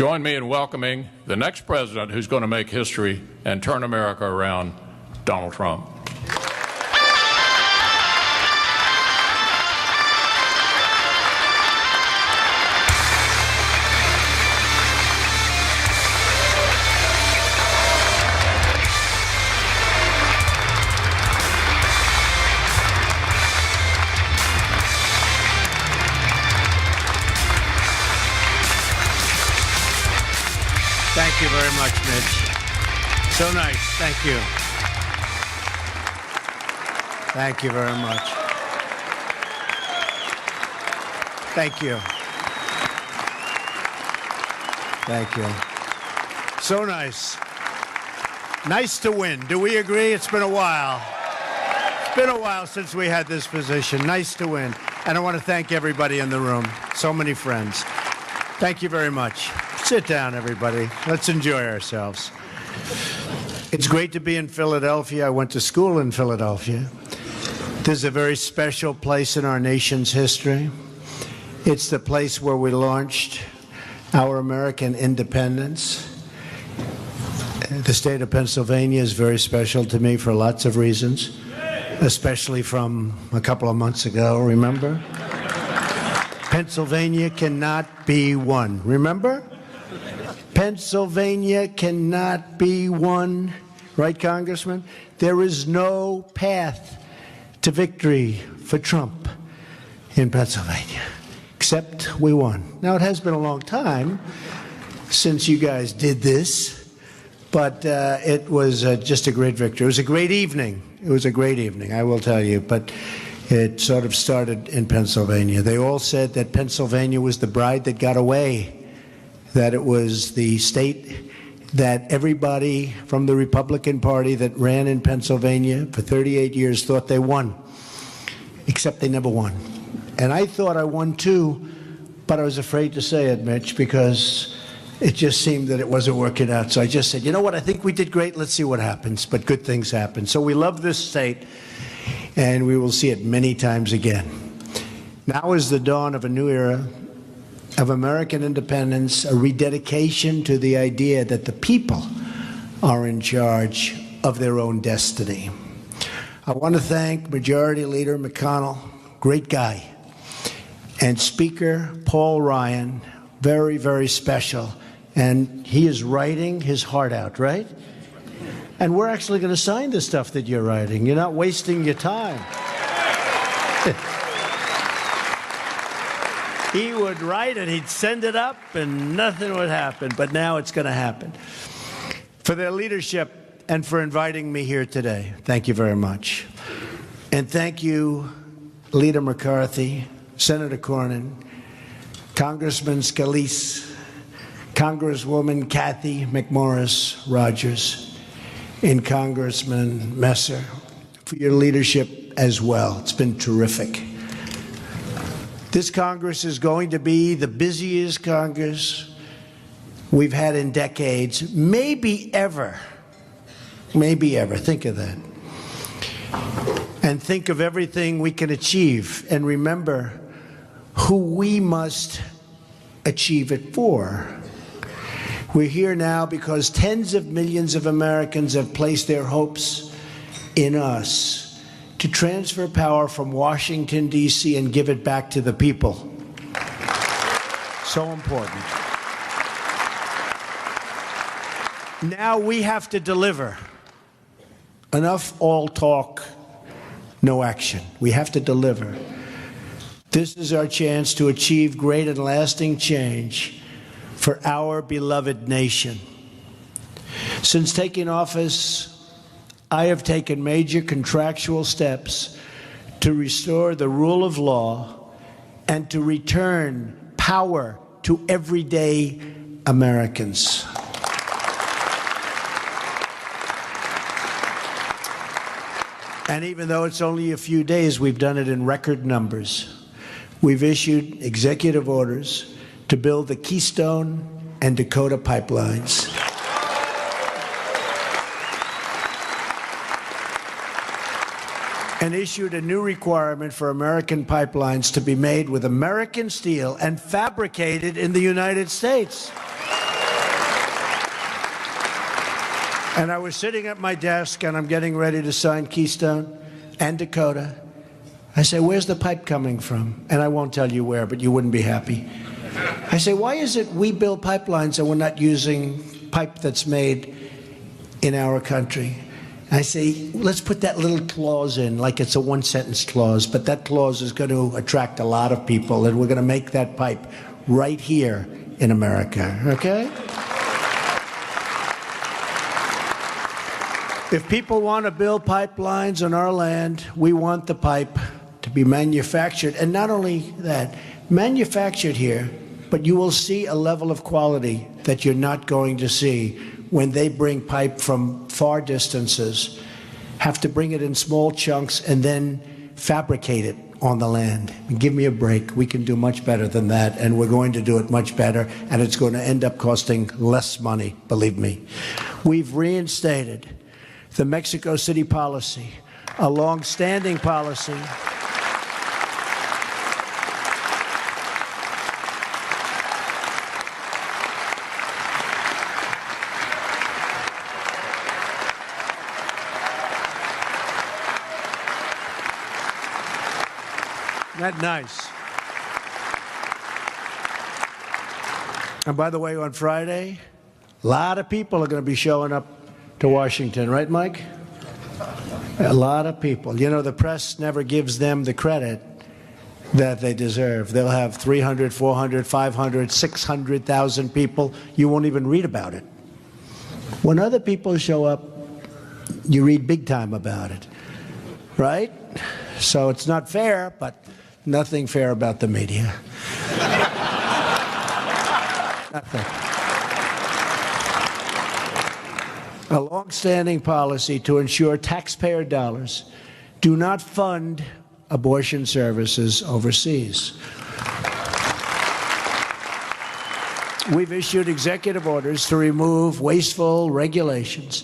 Join me in welcoming the next president who's going to make history and turn America around, Donald Trump. Thank you very much, Mitch. So nice. Thank you. Thank you very much. Thank you. Thank you. So nice. Nice to win. Do we agree? It's been a while. It's been a while since we had this position. Nice to win. And I want to thank everybody in the room. So many friends. Thank you very much. Sit down, everybody. Let's enjoy ourselves. It's great to be in Philadelphia. I went to school in Philadelphia. This is a very special place in our nation's history. It's the place where we launched our American independence. The state of Pennsylvania is very special to me for lots of reasons, especially from a couple of months ago, remember? Pennsylvania cannot be won. Remember? Pennsylvania cannot be won, right, Congressman? There is no path to victory for Trump in Pennsylvania, except we won. Now, it has been a long time since you guys did this, but it was just a great victory. It was a great evening. It was a great evening, I will tell you, but it sort of started in Pennsylvania. They all said that Pennsylvania was the bride that got away, that it was the state that everybody from the Republican Party that ran in Pennsylvania for 38 years thought they won, except they never won. And I thought I won too, but I was afraid to say it, Mitch, because it just seemed that it wasn't working out. So I just said, you know what, I think we did great, let's see what happens. But good things happen. So we love this state, and we will see it many times again. Now is the dawn of a new era of American independence, a rededication to the idea that the people are in charge of their own destiny. I want to thank Majority Leader McConnell, great guy, and Speaker Paul Ryan, very, very special. And he is writing his heart out, right? And we're actually going to sign the stuff that you're writing. You're not wasting your time. He would write it, he'd send it up, and nothing would happen. But now it's going to happen. For their leadership and for inviting me here today, thank you very much. And thank you, Leader McCarthy, Senator Cornyn, Congressman Scalise, Congresswoman Kathy McMorris Rogers, and Congressman Messer for your leadership as well. It's been terrific. This Congress is going to be the busiest Congress we've had in decades, maybe ever. Maybe ever. Think of that. And think of everything we can achieve. And remember who we must achieve it for. We're here now because tens of millions of Americans have placed their hopes in us to transfer power from Washington, D.C. and give it back to the people. So important. Now we have to deliver. Enough all talk, no action. We have to deliver. This is our chance to achieve great and lasting change for our beloved nation. Since taking office, I have taken major contractual steps to restore the rule of law and to return power to everyday Americans. And even though it's only a few days, we've done it in record numbers. We've issued executive orders to build the Keystone and Dakota pipelines. And issued a new requirement for American pipelines to be made with American steel and fabricated in the United States. And I was sitting at my desk, and I'm getting ready to sign Keystone and Dakota. I say, where's the pipe coming from? And I won't tell you where, but you wouldn't be happy. I say, why is it we build pipelines and we're not using pipe that's made in our country? I say, let's put that little clause in, like it's a one-sentence clause, but that clause is going to attract a lot of people, and we're going to make that pipe right here in America, okay? If people want to build pipelines on our land, we want the pipe to be manufactured, and not only that, manufactured here, but you will see a level of quality that you're not going to see when they bring pipe from far distances, have to bring it in small chunks and then fabricate it on the land. Give me a break. We can do much better than that, and we're going to do it much better, and it's going to end up costing less money, believe me. We've reinstated the Mexico City policy, a long-standing policy. Isn't that nice? And by the way, on Friday, a lot of people are going to be showing up to Washington, right, Mike? A lot of people. You know, the press never gives them the credit that they deserve. They'll have 300, 400, 500, 600,000 people. You won't even read about it. When other people show up, you read big time about it, right? So it's not fair, but nothing fair about the media. Nothing. A long-standing policy to ensure taxpayer dollars do not fund abortion services overseas. We've issued executive orders to remove wasteful regulations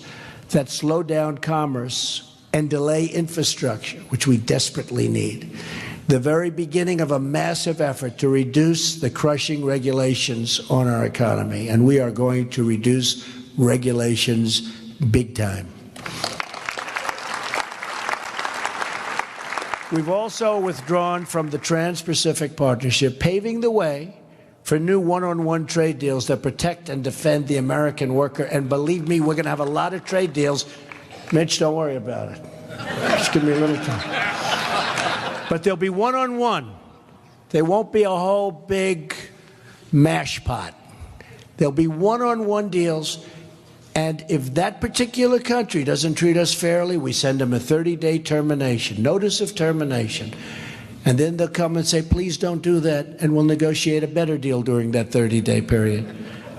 that slow down commerce and delay infrastructure, which we desperately need. The very beginning of a massive effort to reduce the crushing regulations on our economy, and we are going to reduce regulations big time. We've also withdrawn from the Trans-Pacific Partnership, paving the way for new one-on-one trade deals that protect and defend the American worker. And believe me, we're going to have a lot of trade deals. Mitch, don't worry about it. Just give me a little time. But there'll be one-on-one. There won't be a whole big mash pot. There'll be one-on-one deals. And if that particular country doesn't treat us fairly, we send them a 30-day termination, notice of termination. And then they'll come and say, please don't do that, and we'll negotiate a better deal during that 30-day period.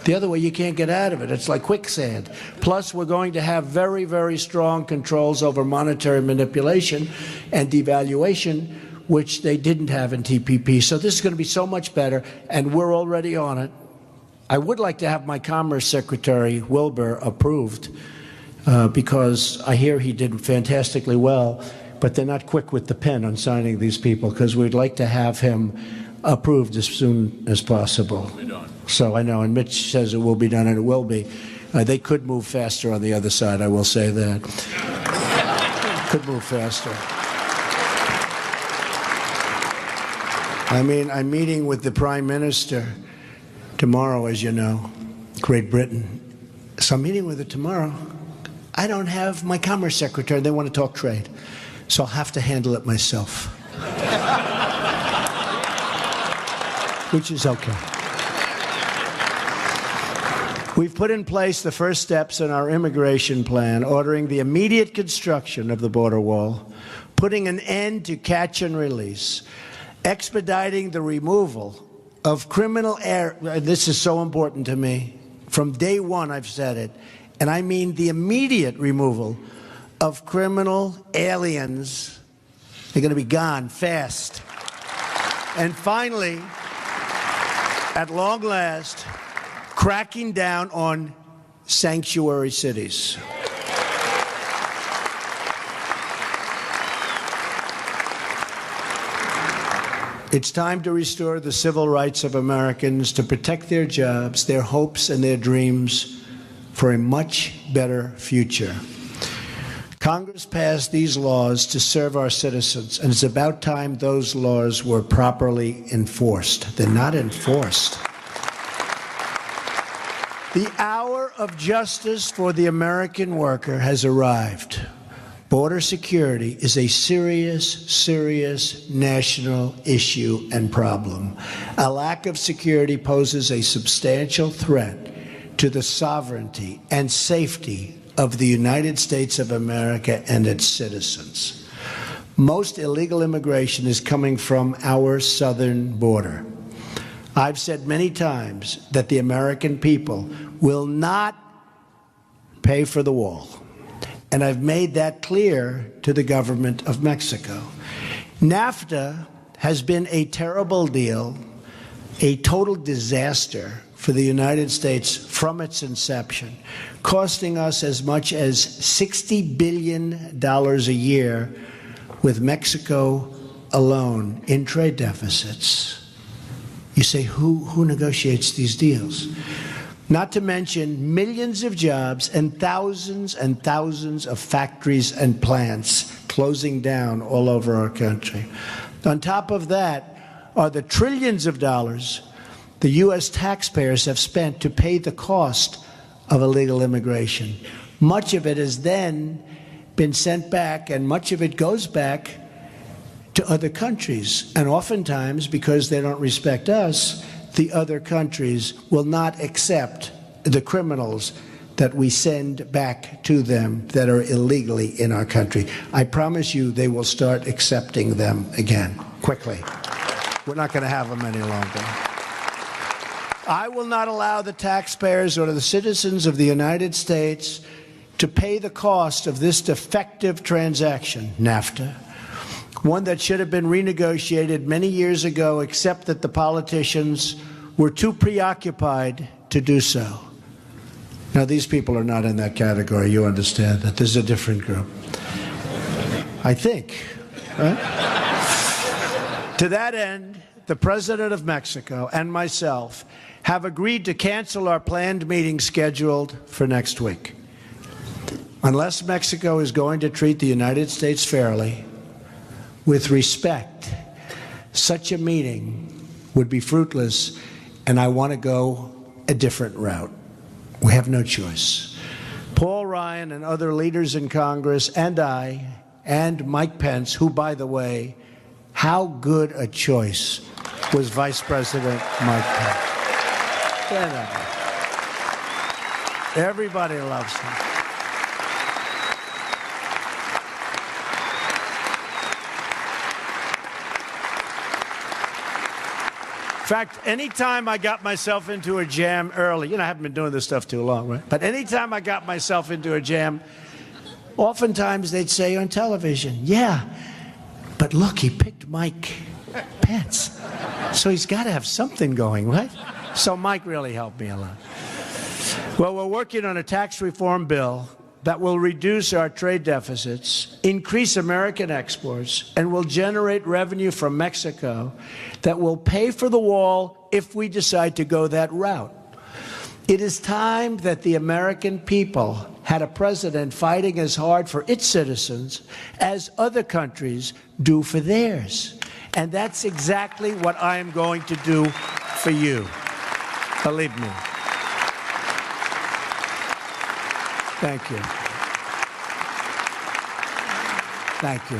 The other way, you can't get out of it. It's like quicksand. Plus, we're going to have very, very strong controls over monetary manipulation and devaluation, which they didn't have in TPP. So this is going to be so much better, and we're already on it. I would like to have my Commerce Secretary, Wilbur, approved, because I hear he did fantastically well, but they're not quick with the pen on signing these people, because we'd like to have him approved as soon as possible. So I know, and Mitch says it will be done, and it will be. They could move faster on the other side, I will say that. Could move faster. I mean, I'm meeting with the Prime Minister tomorrow, as you know, Great Britain. So I'm meeting with her tomorrow. I don't have my Commerce Secretary. They want to talk trade. So I'll have to handle it myself. Which is okay. We've put in place the first steps in our immigration plan, ordering the immediate construction of the border wall, putting an end to catch and release, expediting the removal of criminal this is so important to me. From day one, I've said it, and I mean the immediate removal of criminal aliens. They're going to be gone fast. And finally, at long last, cracking down on sanctuary cities. It's time to restore the civil rights of Americans, to protect their jobs, their hopes, and their dreams for a much better future. Congress passed these laws to serve our citizens, and it's about time those laws were properly enforced. They're not enforced. The hour of justice for the American worker has arrived. Border security is a serious national issue and problem. A lack of security poses a substantial threat to the sovereignty and safety of the United States of America and its citizens. Most illegal immigration is coming from our southern border. I've said many times that the American people will not pay for the wall. And I've made that clear to the government of Mexico. NAFTA has been a terrible deal, a total disaster for the United States from its inception, costing us as much as $60 billion a year with Mexico alone in trade deficits. You say, who negotiates these deals? Not to mention millions of jobs and thousands of factories and plants closing down all over our country. On top of that are the trillions of dollars the U.S. taxpayers have spent to pay the cost of illegal immigration. Much of it has then been sent back, and much of it goes back to other countries. And oftentimes, because they don't respect us, the other countries will not accept the criminals that we send back to them that are illegally in our country. I promise you they will start accepting them again, quickly. We're not going to have them any longer. I will not allow the taxpayers or the citizens of the United States to pay the cost of this defective transaction, NAFTA, one that should have been renegotiated many years ago, except that the politicians were too preoccupied to do so. Now, these people are not in that category. You understand that. This is a different group. I think, right? To that end, the President of Mexico and myself have agreed to cancel our planned meeting scheduled for next week. Unless Mexico is going to treat the United States fairly, with respect, such a meeting would be fruitless, and I want to go a different route. We have no choice. Paul Ryan and other leaders in Congress and I and Mike Pence, who, by the way, how good a choice was Vice President Mike Pence. Everybody loves him. In fact, anytime I got myself into a jam early, I haven't been doing this stuff too long, right? But anytime I got myself into a jam, oftentimes they'd say on television, yeah, but look, he picked Mike Pence. So he's got to have something going, right? So Mike really helped me a lot. Well, we're working on a tax reform bill that will reduce our trade deficits, increase American exports, and will generate revenue from Mexico that will pay for the wall if we decide to go that route. It is time that the American people had a president fighting as hard for its citizens as other countries do for theirs. And that's exactly what I am going to do for you. Believe me. Thank you. Thank you.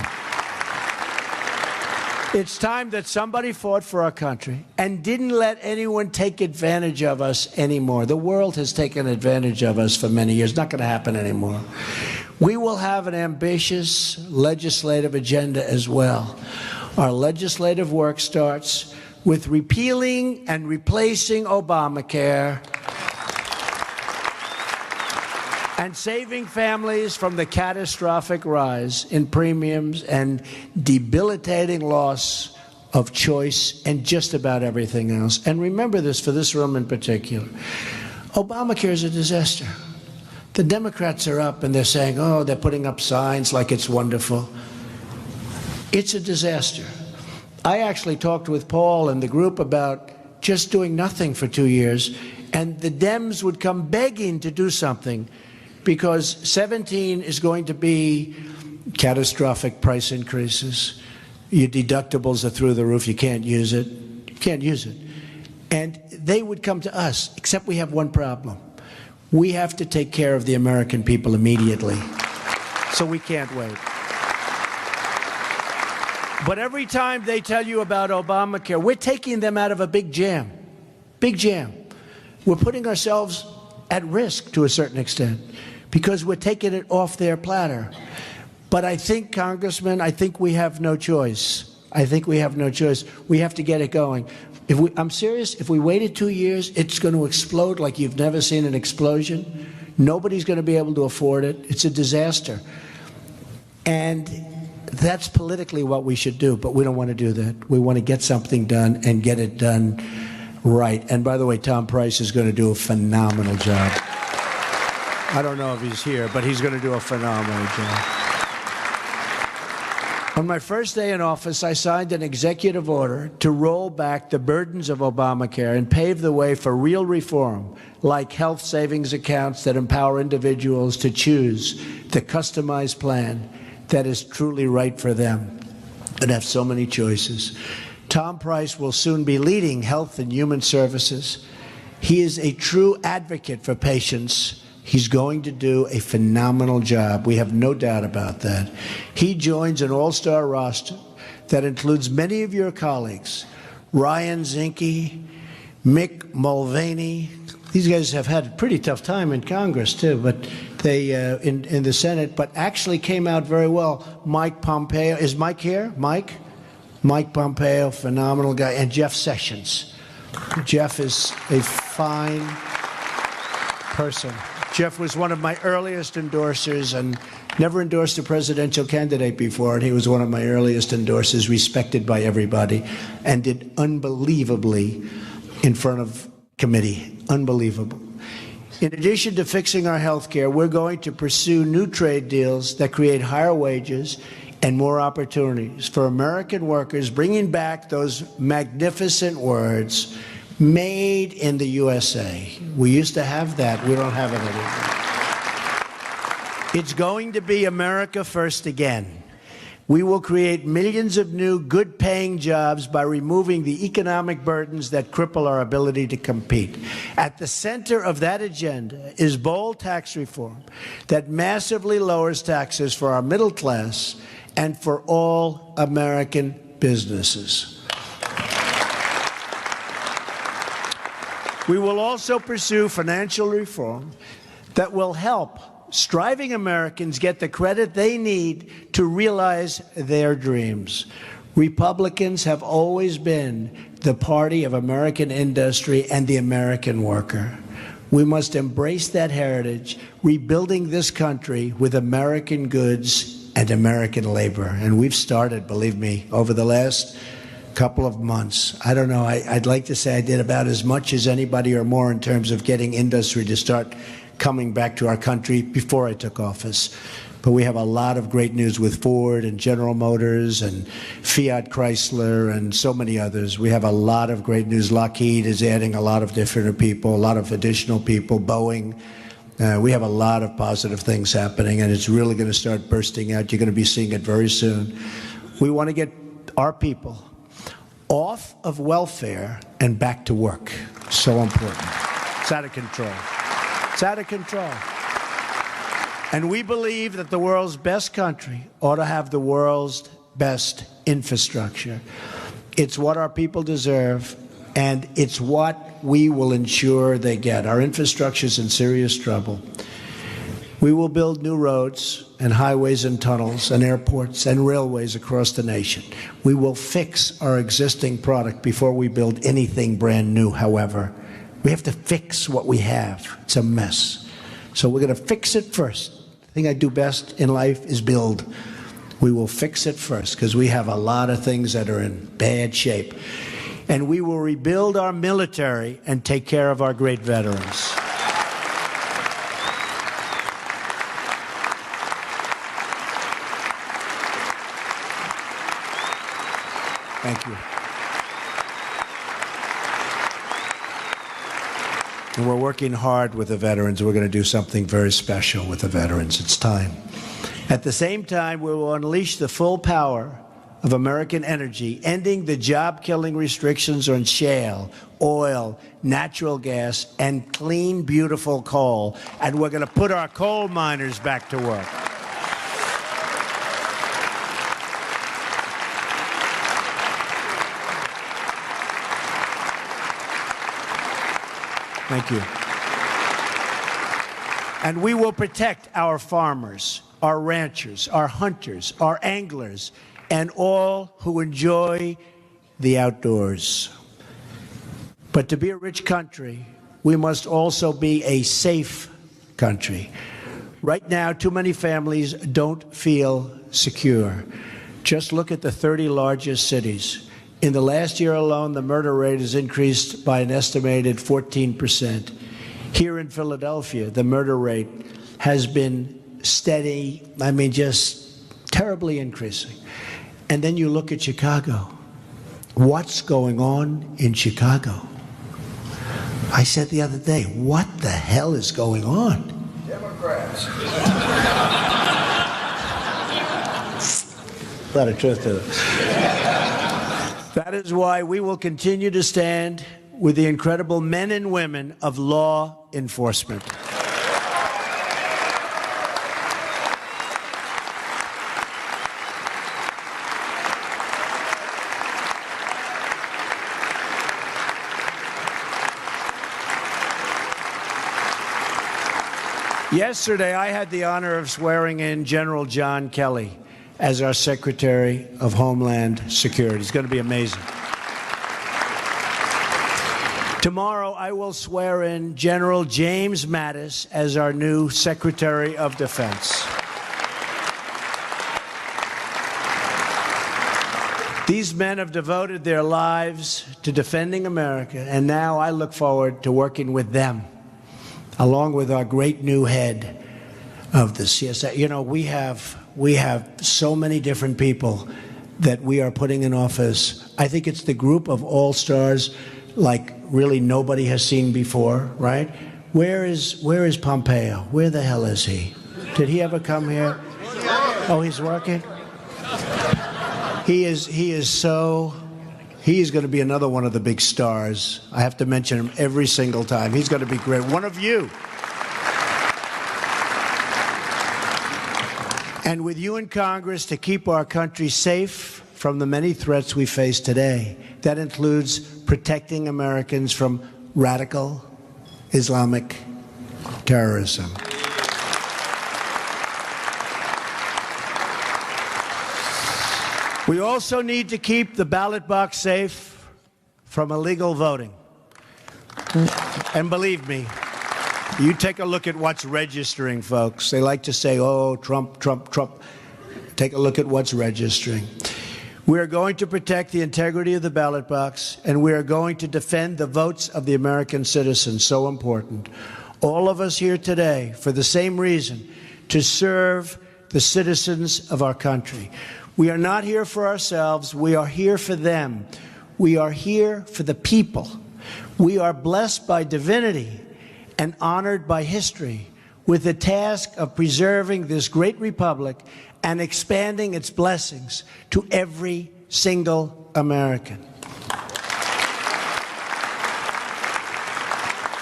It's time that somebody fought for our country and didn't let anyone take advantage of us anymore. The world has taken advantage of us for many years. Not going to happen anymore. We will have an ambitious legislative agenda as well. Our legislative work starts with repealing and replacing Obamacare and saving families from the catastrophic rise in premiums and debilitating loss of choice and just about everything else. And remember this for this room in particular. Obamacare is a disaster. The Democrats are up and they're saying, oh, they're putting up signs like it's wonderful. It's a disaster. I actually talked with Paul and the group about just doing nothing for 2 years And the Dems would come begging to do something, because 17 is going to be catastrophic price increases. Your deductibles are through the roof. You can't use it. You can't use it. And they would come to us, except we have one problem. We have to take care of the American people immediately. So we can't wait. But every time they tell you about Obamacare, we're taking them out of a big jam. Big jam. We're putting ourselves at risk to a certain extent because we're taking it off their platter. But I think, Congressman, I think we have no choice. I think we have no choice. We have to get it going. I'm serious. If we waited 2 years, it's going to explode like you've never seen an explosion. Nobody's going to be able to afford it. It's a disaster. And that's politically what we should do, but we don't want to do that. We want to get something done and get it done right. And by the way, Tom Price is going to do a phenomenal job. I don't know if he's here, but he's going to do a phenomenal job. On my first day in office, I signed an executive order to roll back the burdens of Obamacare and pave the way for real reform, like health savings accounts that empower individuals to choose the customized plan that is truly right for them and have so many choices. Tom Price will soon be leading Health and Human Services. He is a true advocate for patients. He's going to do a phenomenal job. We have no doubt about that. He joins an all-star roster that includes many of your colleagues, Ryan Zinke, Mick Mulvaney. These guys have had a pretty tough time in Congress, too, but they, in the Senate, but actually came out very well. Mike Pompeo. Is Mike here? Mike? Mike Pompeo, phenomenal guy. And Jeff Sessions. Jeff is a fine person. Jeff was one of my earliest endorsers and never endorsed a presidential candidate before, and he was one of my earliest endorsers, respected by everybody, and did unbelievably in front of committee. Unbelievable. In addition to fixing our health care, we're going to pursue new trade deals that create higher wages and more opportunities for American workers, bringing back those magnificent words, made in the USA. We used to have that. We don't have it anymore. It's going to be America first again. We will create millions of new, good-paying jobs by removing the economic burdens that cripple our ability to compete. At the center of that agenda is bold tax reform that massively lowers taxes for our middle class and for all American businesses. We will also pursue financial reform that will help striving Americans get the credit they need to realize their dreams. Republicans have always been the party of American industry and the American worker. We must embrace that heritage, rebuilding this country with American goods and American labor. And we've started, believe me, over the last couple of months. I don't know, I'd like to say I did about as much as anybody or more in terms of getting industry to start coming back to our country before I took office. But we have a lot of great news with Ford and General Motors and Fiat Chrysler and so many others. We have a lot of great news. Lockheed is adding a lot of different people, a lot of additional people, Boeing. We have a lot of positive things happening, and it's really going to start bursting out. You're going to be seeing it very soon. We want to get our people off of welfare and back to work. So important. It's out of control. It's out of control. And we believe that the world's best country ought to have the world's best infrastructure. It's what our people deserve, and it's what we will ensure they get. Our infrastructure is in serious trouble. We will build new roads and highways and tunnels and airports and railways across the nation. We will fix our existing product before we build anything brand new, however. We have to fix what we have. It's a mess. So we're going to fix it first. The thing I do best in life is build. We will fix it first because we have a lot of things that are in bad shape. And we will rebuild our military and take care of our great veterans. Thank you. and we're working hard with the veterans. We're going to do something very special with the veterans. It's time. At the same time, we will unleash the full power of American energy, ending the job-killing restrictions on shale, oil, natural gas, and clean, beautiful coal. And we're going to put our coal miners back to work. Thank you. And we will protect our farmers, our ranchers, our hunters, our anglers, and all who enjoy the outdoors. But to be a rich country, we must also be a safe country. Right now, too many families don't feel secure. Just look at the 30 largest cities. In the last year alone, the murder rate has increased by an estimated 14%. Here in Philadelphia, the murder rate has been steady, just terribly increasing. And then you look at Chicago. What's going on in Chicago? I said the other day, what the hell is going on? Democrats. A lot of truth to it. That is why we will continue to stand with the incredible men and women of law enforcement. Yesterday, I had the honor of swearing in General John Kelly as our Secretary of Homeland Security. It's going to be amazing. Tomorrow, I will swear in General James Mattis as our new Secretary of Defense. These men have devoted their lives to defending America, and now I look forward to working with them, along with our great new head of the CSA. You know, we have so many different people that we are putting in office. I think it's the group of all-stars like really nobody has seen before, right? Where is Pompeo? Where the hell is he? Did he ever come here? Oh, he's working? He is going to be another one of the big stars. I have to mention him every single time. He's going to be great. One of you. And with you in Congress to keep our country safe from the many threats we face today. That includes protecting Americans from radical Islamic terrorism. We also need to keep the ballot box safe from illegal voting. And believe me, you take a look at what's registering, folks. They like to say, oh, Trump, Trump, Trump. Take a look at what's registering. We are going to protect the integrity of the ballot box, and we are going to defend the votes of the American citizens, so important. All of us here today, for the same reason, to serve the citizens of our country. We are not here for ourselves. We are here for them. We are here for the people. We are blessed by divinity and honored by history with the task of preserving this great republic and expanding its blessings to every single American.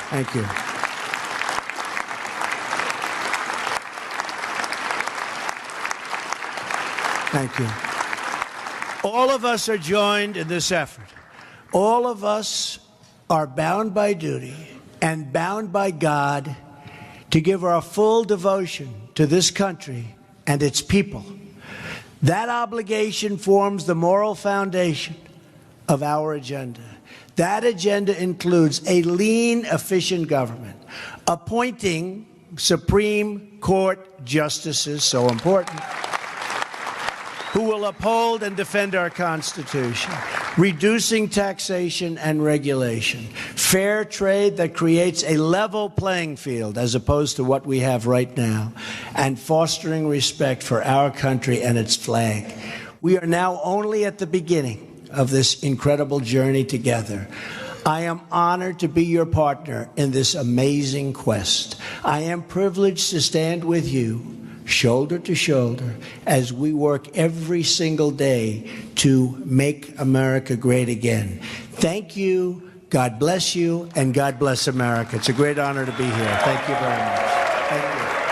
Thank you. Thank you. All of us are joined in this effort. All of us are bound by duty and bound by God to give our full devotion to this country and its people. That obligation forms the moral foundation of our agenda. That agenda includes a lean, efficient government, appointing Supreme Court justices, so important, who will uphold and defend our Constitution, reducing taxation and regulation, fair trade that creates a level playing field as opposed to what we have right now, and fostering respect for our country and its flag. We are now only at the beginning of this incredible journey together. I am honored to be your partner in this amazing quest. I am privileged to stand with you, shoulder to shoulder, as we work every single day to make America great again. Thank you, God bless you, and God bless America. It's a great honor to be here. Thank you very much. Thank you.